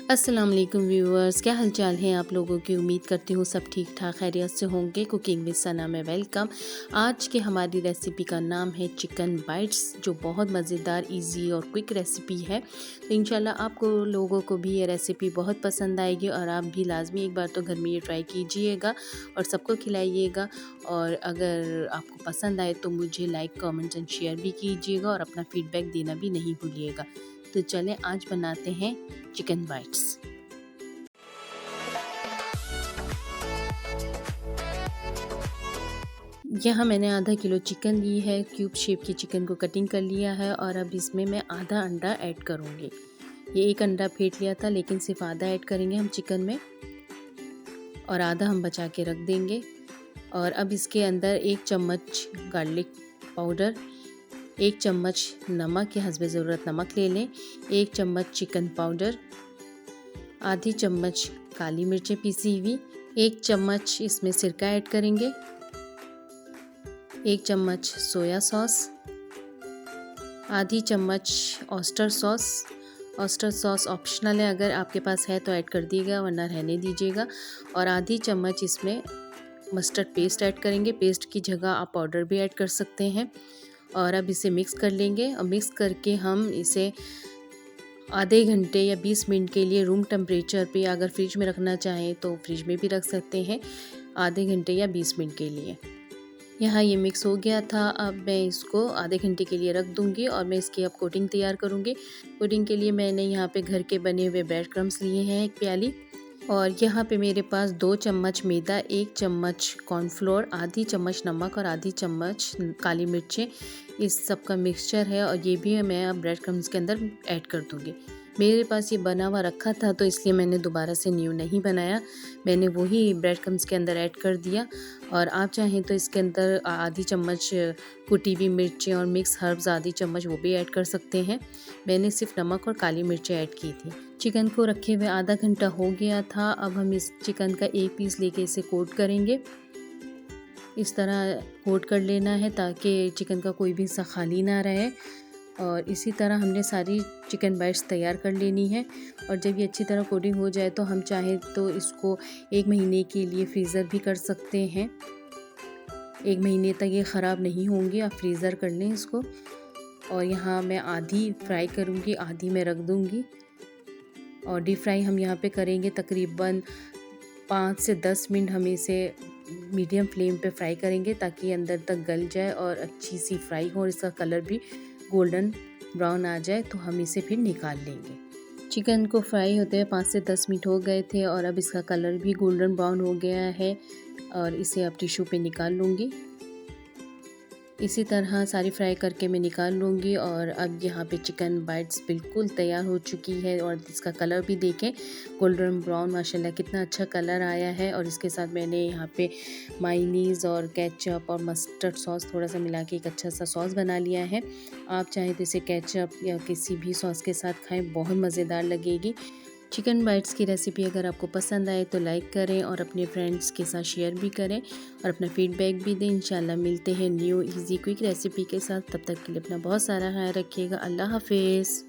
अस्सलाम वालेकुम व्यूअर्स, क्या हालचाल है आप लोगों की। उम्मीद करती हूँ सब ठीक ठाक खैरियत से होंगे। कुकिंग विद सना में वेलकम। आज के हमारी रेसिपी का नाम है चिकन बाइट्स, जो बहुत मज़ेदार, इजी और क्विक रेसिपी है। तो इंशाल्लाह आपको लोगों को भी ये रेसिपी बहुत पसंद आएगी और आप भी लाजमी एक बार तो घर में ये ट्राई कीजिएगा और सबको खिलाइएगा। और अगर आपको पसंद आए तो मुझे लाइक, कमेंट एंड शेयर भी कीजिएगा और अपना फीडबैक देना भी नहीं भूलिएगा। तो चलें आज बनाते हैं चिकन बाइट्स। यहाँ मैंने आधा किलो चिकन ली है। क्यूब शेप की चिकन को कटिंग कर लिया है और अब इसमें मैं आधा अंडा ऐड करूँगी। ये एक अंडा फेंट लिया था लेकिन सिर्फ आधा ऐड करेंगे हम चिकन में और आधा हम बचा के रख देंगे। और अब इसके अंदर 1 चम्मच गार्लिक पाउडर, 1 चम्मच नमक या हस्बे ज़रूरत नमक ले लें, 1 चम्मच चिकन पाउडर, आधी चम्मच काली मिर्चें पीसी हुई, 1 चम्मच इसमें सिरका ऐड करेंगे, 1 चम्मच सोया सॉस, आधी चम्मच oyster sauce. Oyster sauce optional है, अगर आपके पास है तो ऐड कर दीजिएगा वरना रहने दीजिएगा। और आधी चम्मच इसमें मस्टर्ड पेस्ट ऐड करेंगे। पेस्ट की जगह आप पाउडर भी ऐड कर सकते हैं। और अब इसे मिक्स कर लेंगे और मिक्स करके हम इसे आधे घंटे या 20 मिनट के लिए रूम टेम्परेचर पे, अगर फ्रिज में रखना चाहें तो फ्रिज में भी रख सकते हैं, आधे घंटे या 20 मिनट के लिए। यहाँ ये मिक्स हो गया था। अब मैं इसको आधे घंटे के लिए रख दूँगी और मैं इसकी अब कोटिंग तैयार करूँगी। कोटिंग के लिए मैंने यहाँ पे घर के बने हुए ब्रेड क्रम्स लिए हैं 1 प्याली। और यहाँ पे मेरे पास 2 चम्मच मैदा, 1 चम्मच कॉर्नफ्लोर, आधी चम्मच नमक और आधी चम्मच काली मिर्चें, इस सब का मिक्सचर है। और ये भी मैं अब ब्रेड क्रम्स के अंदर ऐड कर दूँगी। मेरे पास ये बना हुआ रखा था तो इसलिए मैंने दोबारा से न्यू नहीं बनाया, मैंने वही ब्रेड क्रम्स के अंदर ऐड कर दिया। और आप चाहें तो इसके अंदर आधी चम्मच कुटी हुई मिर्चें और मिक्स हर्ब्स आधी चम्मच वो भी ऐड कर सकते हैं। मैंने सिर्फ नमक और काली मिर्चें ऐड की थी। चिकन को रखे हुए आधा घंटा हो गया था। अब हम इस चिकन का एक पीस लेके इसे कोट करेंगे। इस तरह कोट कर लेना है ताकि चिकन का कोई भी हिस्सा खाली ना रहे। और इसी तरह हमने सारी चिकन बाइट्स तैयार कर लेनी है। और जब ये अच्छी तरह कोटिंग हो जाए तो हम चाहें तो इसको 1 महीने के लिए फ्रीज़र भी कर सकते हैं। 1 महीने तक ये ख़राब नहीं होंगे, आप फ्रीज़र कर लें इसको। और यहाँ मैं आधी फ्राई करूँगी, आधी मैं रख दूँगी। और डीप फ्राई हम यहाँ पे करेंगे तकरीबन 5 से 10 मिनट। हम इसे मीडियम फ्लेम पे फ्राई करेंगे ताकि अंदर तक गल जाए और अच्छी सी फ्राई हो और इसका कलर भी गोल्डन ब्राउन आ जाए तो हम इसे फिर निकाल लेंगे। चिकन को फ्राई होते हैं 5 से 10 मिनट हो गए थे और अब इसका कलर भी गोल्डन ब्राउन हो गया है और इसे अब टिश्यू पे निकाल लूँगी। इसी तरह सारी फ्राई करके मैं निकाल लूँगी। और अब यहाँ पे चिकन बाइट्स बिल्कुल तैयार हो चुकी है और इसका कलर भी देखें गोल्डन ब्राउन, माशाल्लाह कितना अच्छा कलर आया है। और इसके साथ मैंने यहाँ पे मायोनीज़ और केचप और मस्टर्ड सॉस थोड़ा सा मिला के एक अच्छा सा सॉस बना लिया है। आप चाहें तो इसे केचप या किसी भी सॉस के साथ खाएँ, बहुत मज़ेदार लगेगी। चिकन बाइट्स की रेसिपी अगर आपको पसंद आए तो लाइक करें और अपने फ्रेंड्स के साथ शेयर भी करें और अपना फीडबैक भी दें। इंशाल्लाह मिलते हैं न्यू इजी क्विक रेसिपी के साथ। तब तक के लिए अपना बहुत सारा ख्याल रखिएगा। अल्लाह हाफिज़।